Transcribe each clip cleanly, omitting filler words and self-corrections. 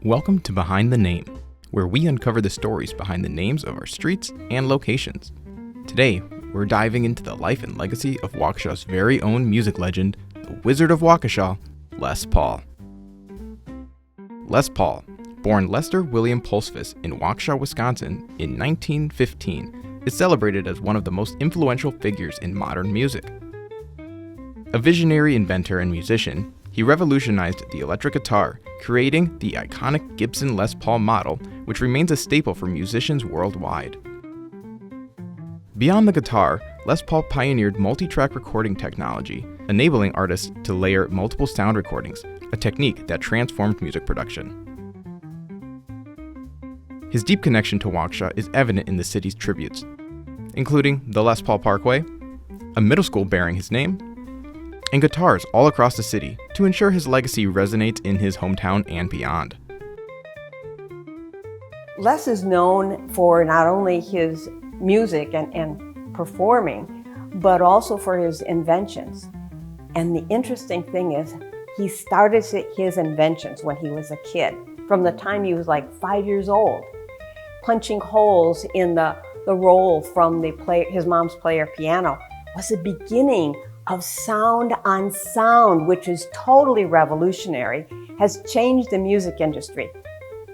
Welcome to Behind the Name, where we uncover the stories behind the names of our streets and locations. Today, we're diving into the life and legacy of Waukesha's very own music legend, the Wizard of Waukesha, Les Paul. Les Paul, born Lester William Pulsfus in Waukesha, Wisconsin in 1915, is celebrated as one of the most influential figures in modern music. A visionary inventor and musician, he revolutionized the electric guitar, creating the iconic Gibson Les Paul model, which remains a staple for musicians worldwide. Beyond the guitar, Les Paul pioneered multitrack recording technology, enabling artists to layer multiple sound recordings, a technique that transformed music production. His deep connection to Waukesha is evident in the city's tributes, including the Les Paul Parkway, a middle school bearing his name, and guitars all across the city to ensure his legacy resonates in his hometown and beyond. Les is known for not only his music and performing, but also for his inventions. And the interesting thing is, he started his inventions when he was a kid, from the time he was like 5 years old, punching holes in the roll from his mom's player piano was the beginning of sound on sound, which is totally revolutionary, has changed the music industry.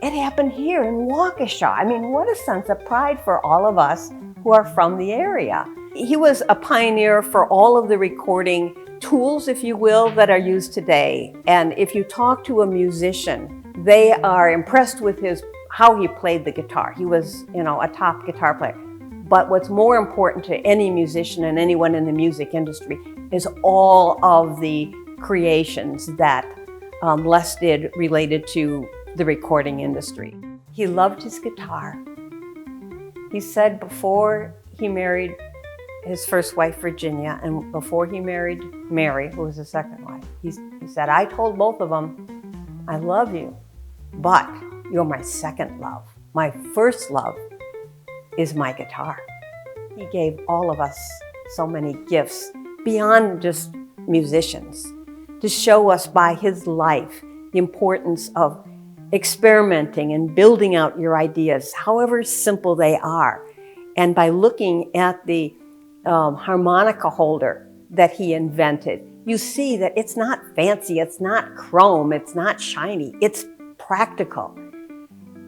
It happened here in Waukesha. I mean, what a sense of pride for all of us who are from the area. He was a pioneer for all of the recording tools, if you will, that are used today. And if you talk to a musician, they are impressed with how he played the guitar. He was, a top guitar player. But what's more important to any musician and anyone in the music industry is all of the creations that Les did related to the recording industry. He loved his guitar. He said before he married his first wife, Virginia, and before he married Mary, who was his second wife, he said, I told both of them, I love you, but you're my second love. My first love is my guitar. He gave all of us so many gifts beyond just musicians, to show us by his life the importance of experimenting and building out your ideas, however simple they are. And by looking at the harmonica holder that he invented, you see that it's not fancy, it's not chrome, it's not shiny, it's practical.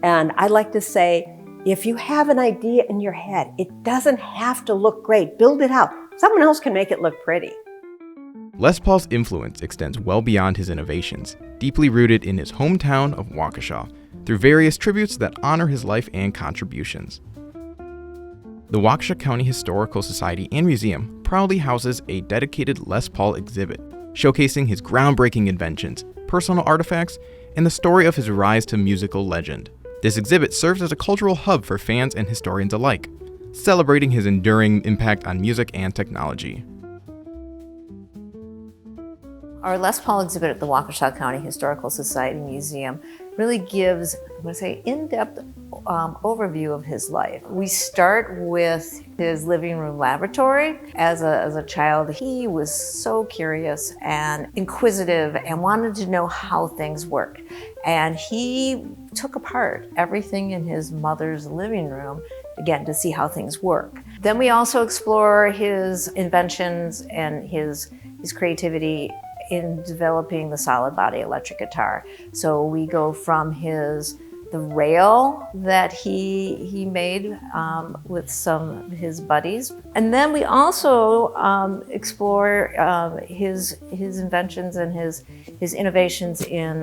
And I like to say, if you have an idea in your head, it doesn't have to look great. Build it out. Someone else can make it look pretty. Les Paul's influence extends well beyond his innovations, deeply rooted in his hometown of Waukesha, through various tributes that honor his life and contributions. The Waukesha County Historical Society and Museum proudly houses a dedicated Les Paul exhibit, showcasing his groundbreaking inventions, personal artifacts, and the story of his rise to musical legend. This exhibit serves as a cultural hub for fans and historians alike, celebrating his enduring impact on music and technology. Our Les Paul exhibit at the Waukesha County Historical Society Museum really gives, in-depth overview of his life. We start with his living room laboratory. As a child, he was so curious and inquisitive and wanted to know how things worked. And he took apart everything in his mother's living room, again, to see how things work. Then we also explore his inventions and his creativity in developing the solid body electric guitar. So we go from the rail that he made with some of his buddies. And then we also explore his inventions and his innovations in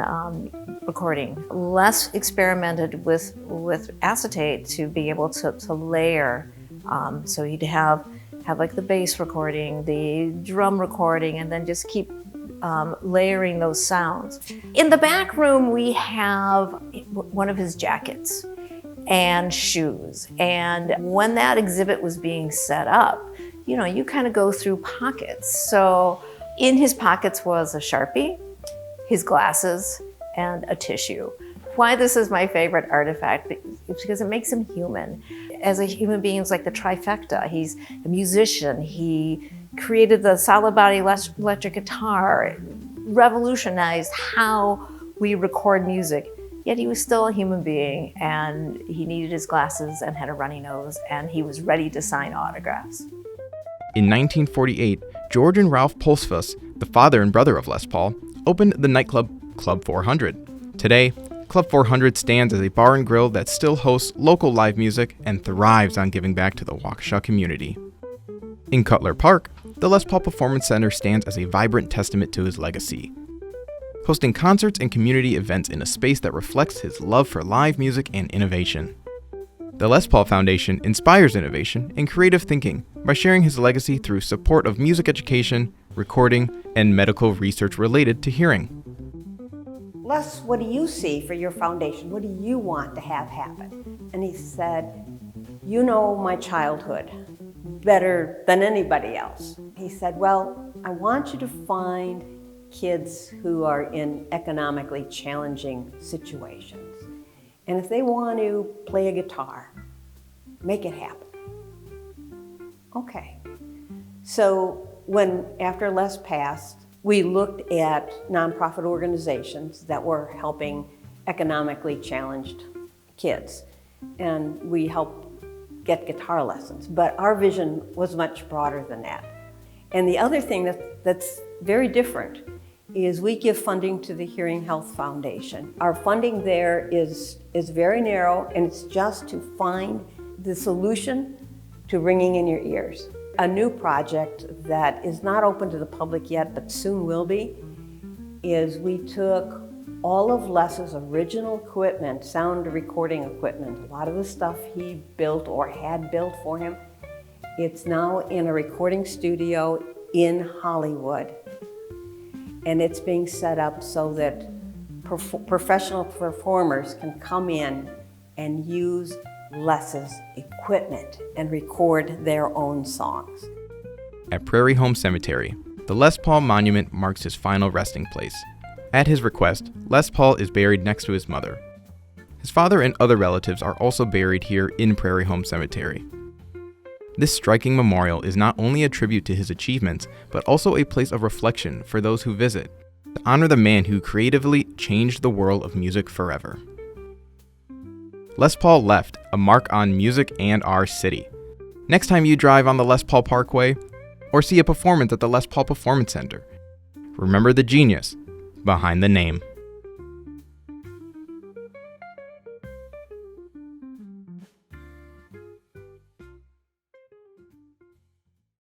recording. Les experimented with acetate to be able to layer. So he'd have like the bass recording, the drum recording, and then just keep layering those sounds. In the back room, we have one of his jackets and shoes. And when that exhibit was being set up, you kind of go through pockets. So in his pockets was a Sharpie, his glasses, and a tissue. Why this is my favorite artifact is because it makes him human. As a human being, it's like the trifecta. He's a musician. He created the solid body electric guitar, revolutionized how we record music yet he was still a human being, and he needed his glasses and had a runny nose, and he was ready to sign autographs. In 1948, George and Ralph Pulsfuss, the father and brother of Les Paul, opened the nightclub Club 400. Today, Club 400 stands as a bar and grill that still hosts local live music and thrives on giving back to the Waukesha community. In Cutler Park, the Les Paul Performance Center stands as a vibrant testament to his legacy, hosting concerts and community events in a space that reflects his love for live music and innovation. The Les Paul Foundation inspires innovation and creative thinking by sharing his legacy through support of music education, recording, and medical research related to hearing. Les, what do you see for your foundation? What do you want to have happen? And he said, you know my childhood better than anybody else. He said, well, I want you to find kids who are in economically challenging situations. And if they want to play a guitar, make it happen. Okay. So after Les passed, we looked at nonprofit organizations that were helping economically challenged kids. And we helped get guitar lessons. But our vision was much broader than that. And the other thing that's very different is we give funding to the Hearing Health Foundation. Our funding there is very narrow, and it's just to find the solution to ringing in your ears. A new project that is not open to the public yet, but soon will be, is we took all of Les's original equipment, sound recording equipment, a lot of the stuff he built or had built for him. It's now in a recording studio in Hollywood. And it's being set up so that professional performers can come in and use Les's equipment and record their own songs. At Prairie Home Cemetery, the Les Paul Monument marks his final resting place. At his request, Les Paul is buried next to his mother. His father and other relatives are also buried here in Prairie Home Cemetery. This striking memorial is not only a tribute to his achievements, but also a place of reflection for those who visit, to honor the man who creatively changed the world of music forever. Les Paul left a mark on music and our city. Next time you drive on the Les Paul Parkway, or see a performance at the Les Paul Performance Center, remember the genius behind the name.